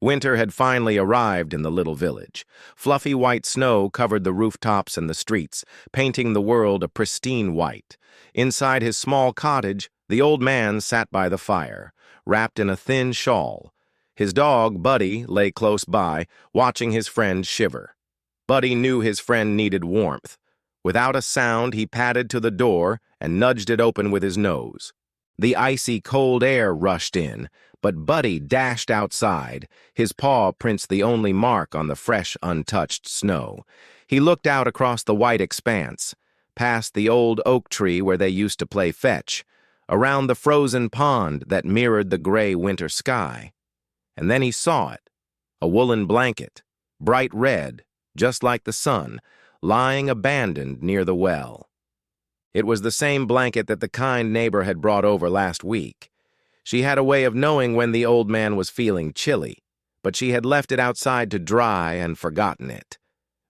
Winter had finally arrived in the little village. Fluffy white snow covered the rooftops and the streets, painting the world a pristine white. Inside his small cottage, the old man sat by the fire, wrapped in a thin shawl. His dog, Buddy, lay close by, watching his friend shiver. Buddy knew his friend needed warmth. Without a sound, he padded to the door and nudged it open with his nose. The icy cold air rushed in, but Buddy dashed outside, his paw prints the only mark on the fresh, untouched snow. He looked out across the white expanse, past the old oak tree where they used to play fetch, around the frozen pond that mirrored the gray winter sky. And then he saw it, a woolen blanket, bright red, just like the sun, lying abandoned near the well. It was the same blanket that the kind neighbor had brought over last week. She had a way of knowing when the old man was feeling chilly, but she had left it outside to dry and forgotten it.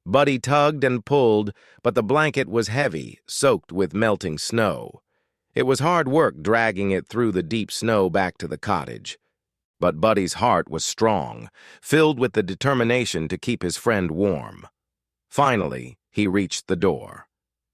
Buddy tugged and pulled, but the blanket was heavy, soaked with melting snow. It was hard work dragging it through the deep snow back to the cottage. But Buddy's heart was strong, filled with the determination to keep his friend warm. Finally, he reached the door.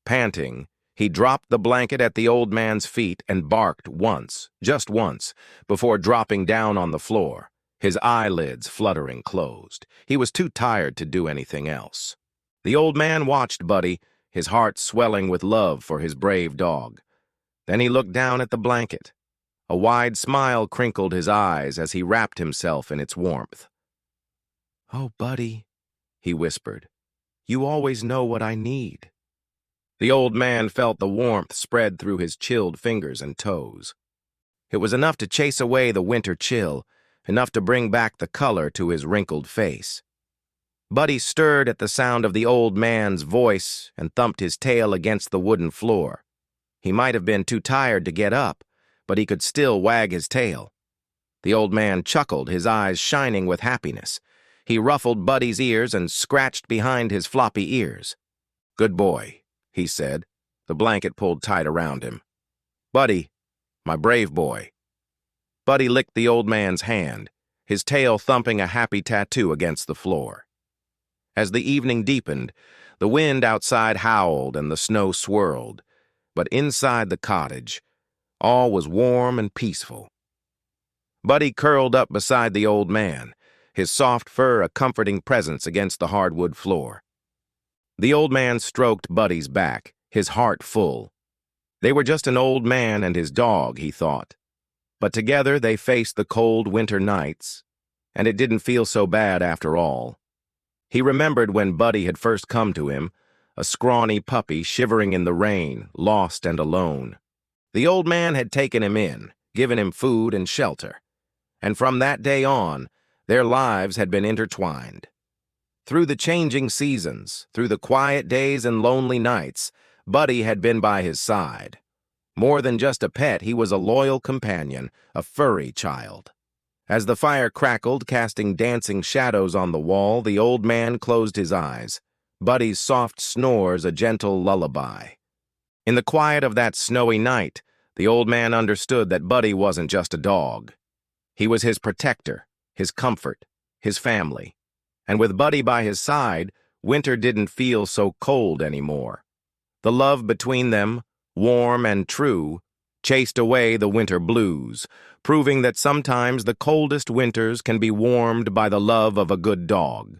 Panting, he dropped the blanket at the old man's feet and barked once, just once, before dropping down on the floor, his eyelids fluttering closed. He was too tired to do anything else. The old man watched Buddy, his heart swelling with love for his brave dog. Then he looked down at the blanket. A wide smile crinkled his eyes as he wrapped himself in its warmth. "Oh, Buddy," he whispered, "you always know what I need." The old man felt the warmth spread through his chilled fingers and toes. It was enough to chase away the winter chill, enough to bring back the color to his wrinkled face. Buddy stirred at the sound of the old man's voice and thumped his tail against the wooden floor. He might have been too tired to get up, but he could still wag his tail. The old man chuckled, his eyes shining with happiness. He ruffled Buddy's ears and scratched behind his floppy ears. "Good boy," he said, the blanket pulled tight around him. "Buddy, my brave boy." Buddy licked the old man's hand, his tail thumping a happy tattoo against the floor. As the evening deepened, the wind outside howled and the snow swirled, but inside the cottage, all was warm and peaceful. Buddy curled up beside the old man, his soft fur a comforting presence against the hardwood floor. The old man stroked Buddy's back, his heart full. They were just an old man and his dog, he thought. But together they faced the cold winter nights, and it didn't feel so bad after all. He remembered when Buddy had first come to him, a scrawny puppy shivering in the rain, lost and alone. The old man had taken him in, given him food and shelter, and from that day on, their lives had been intertwined. Through the changing seasons, through the quiet days and lonely nights, Buddy had been by his side. More than just a pet, he was a loyal companion, a furry child. As the fire crackled, casting dancing shadows on the wall, the old man closed his eyes, Buddy's soft snores a gentle lullaby. In the quiet of that snowy night, the old man understood that Buddy wasn't just a dog. He was his protector, his comfort, his family. And with Buddy by his side, winter didn't feel so cold anymore. The love between them, warm and true, chased away the winter blues, proving that sometimes the coldest winters can be warmed by the love of a good dog.